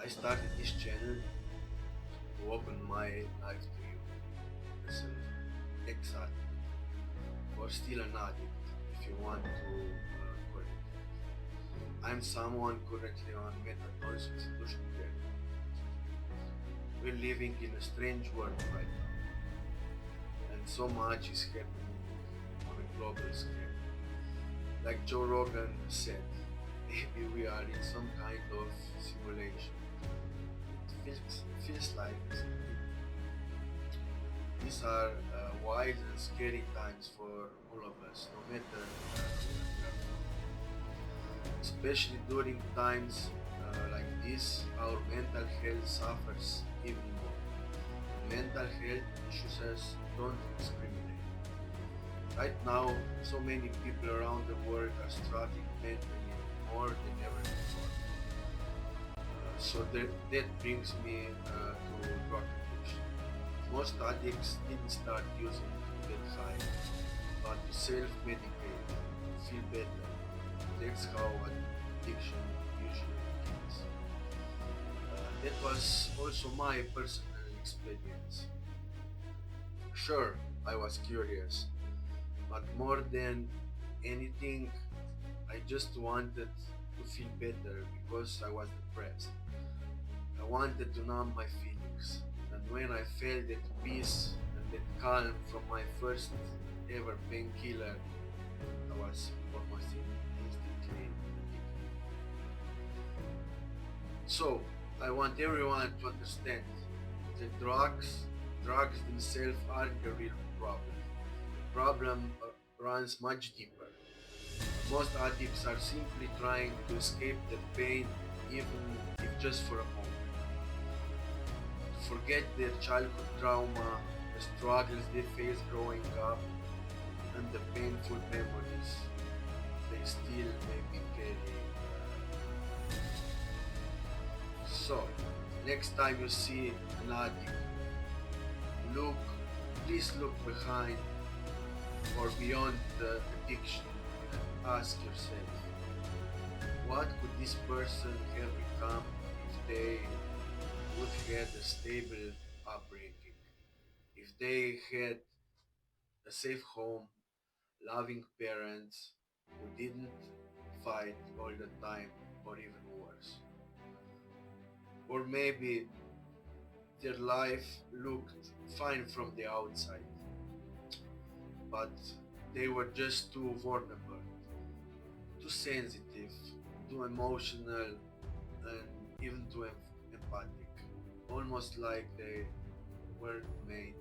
I started this channel to open my life to you as an ex-addict or still an addict if you want to call it. I'm someone currently on Methadone Substitution Therapy. We're living in a strange world right now, and so much is happening on a global scale. Like Joe Rogan said, maybe we are in some kind of simulation. It feels like it. These are wild and scary times for all of us, no matter where we are from. Especially during times like this, our mental health suffers even more. Mental health issues don't discriminate. Right now, so many people around the world are struggling mentally more than ever before. So that brings me to drug addiction. Most addicts didn't start using to get high, but to self-medicate, to feel better. That's how addiction usually begins. That was also my personal experience. Sure, I was curious, but more than anything, I just wanted to feel better because I was depressed. I wanted to numb my feelings, and when I felt that peace and that calm from my first ever painkiller, I was almost instantly addicted. So, I want everyone to understand that drugs themselves aren't the real problem. The problem runs much deeper. Most addicts are simply trying to escape their pain, even if just for a moment. To forget their childhood trauma, the struggles they faced growing up, and the painful memories they still maybe carry. So, next time you see an addict, look, please look behind or beyond the addiction and ask yourself, what could this person have become if they would have a stable upbringing, if they had a safe home, loving parents who didn't fight all the time, or even worse. Or maybe their life looked fine from the outside, but they were just too vulnerable, too sensitive, too emotional, and even too empathic. Almost like they weren't made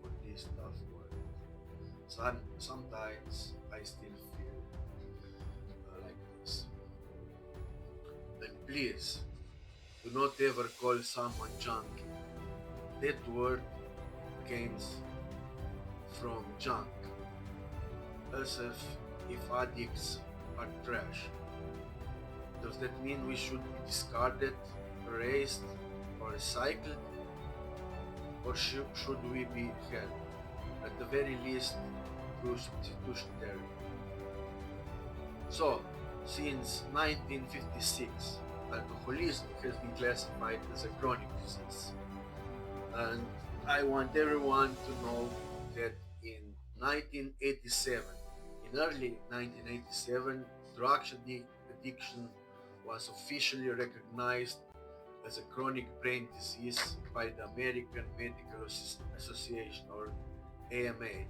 for this tough world. Sometimes I still feel like this. And please, do not ever call someone junkie. That word comes from junk, as if addicts are trash. Does that mean we should be discarded, erased, or recycled? Or should we be held, at the very least, through substitution therapy? So, since 1956, alcoholism has been classified as a chronic disease. And I want everyone to know that in 1987, in early 1987, addiction was officially recognized as a chronic brain disease by the American Medical Association, or AMA,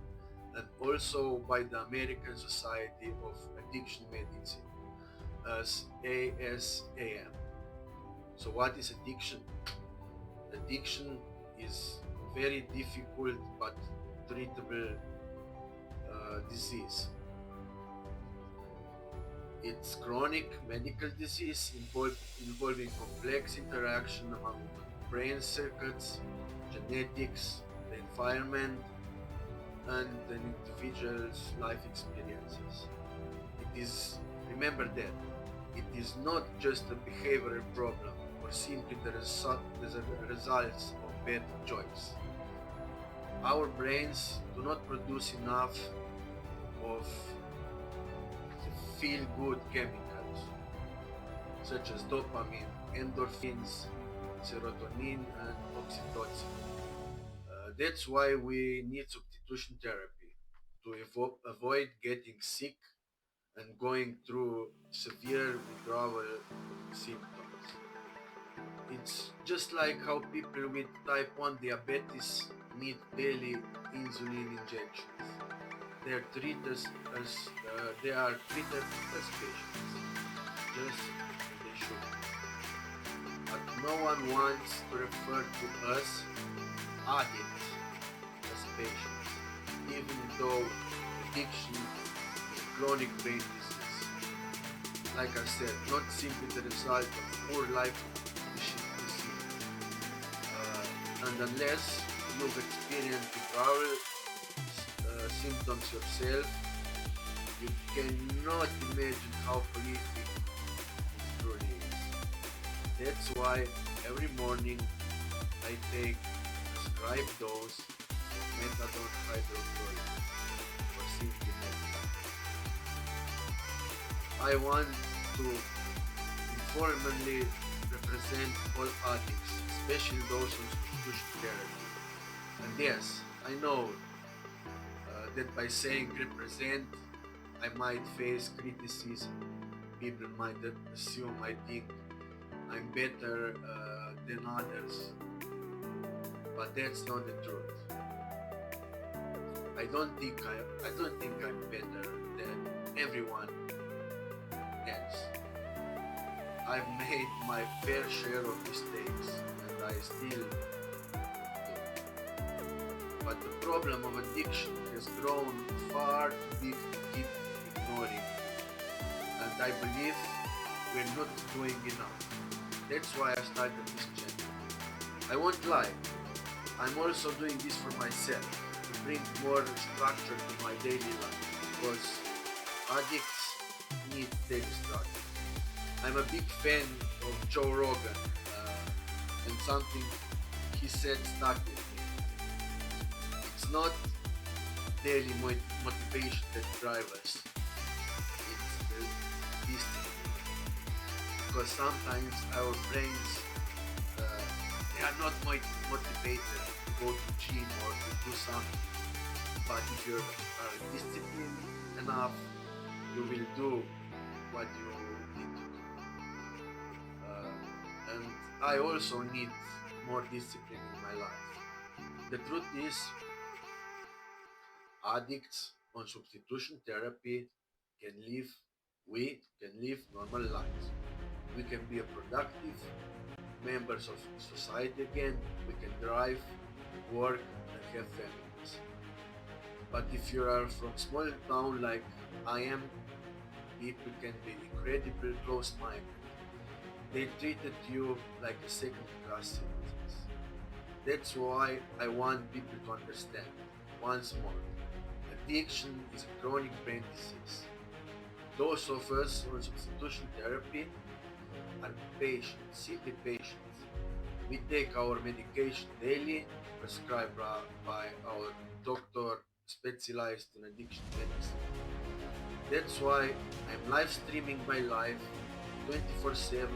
and also by the American Society of Addiction Medicine as ASAM. So what is addiction? Addiction is very difficult but treatable disease. It's chronic medical disease involving complex interaction among brain circuits, genetics, the environment, and an individual's life experiences. Remember that, it is not just a behavioral problem or simply the results of bad choice. Our brains do not produce enough of feel-good chemicals such as dopamine, endorphins, serotonin, and oxytocin. That's why we need substitution therapy to avoid getting sick and going through severe withdrawal symptoms. It's just like how people with type 1 diabetes need daily insulin injections. They are treated as patients, just as they should. But no one wants to refer to us addicts as patients, even though addiction is a chronic brain disease. Like I said, not simply the result of poor life decisions. And unless you've experienced withdrawal symptoms yourself, you cannot imagine how prolific it truly is. That's why every morning I take a prescribed dose of methadone hydrochloride, or simply methadone. I want to informally represent all addicts, especially those on substitution therapy. And yes, I know that by saying represent, I might face criticism. People might assume I think I'm better than others, but that's not the truth. I don't think I'm better than everyone else. I've made my fair share of mistakes, and I still do. But the problem of addiction has grown far too big to keep ignoring, and I believe we're not doing enough. That's why I started this channel. I won't lie, I'm also doing this for myself, to bring more structure to my daily life, because addicts need daily structure. I'm a big fan of Joe Rogan, and something he said stuck with me. It's not daily motivation that drives us, it's the discipline. Because sometimes our brains they are not motivated to go to gym or to do something. But if you are disciplined enough, you will do what you need to do. And I also need more discipline in my life. The truth is, addicts on substitution therapy can live, we can live normal lives. We can be a productive members of society again, we can drive, work, and have families. But if you are from small town like I am, people can be incredibly close-minded. They treated you like a second-class citizens. That's why I want people to understand, once more, addiction is a chronic brain disease. Those of us on substitution therapy are patients, simply patients. We take our medication daily, prescribed by our doctor specialized in addiction medicine. That's why I'm live streaming my life 24/7,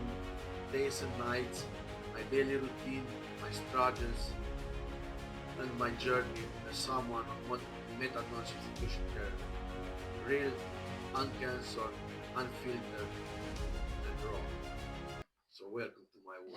days and nights, my daily routine, my struggles, and my journey as someone on methadone substitution therapy. Real, uncanceled, unfiltered, and raw. So welcome.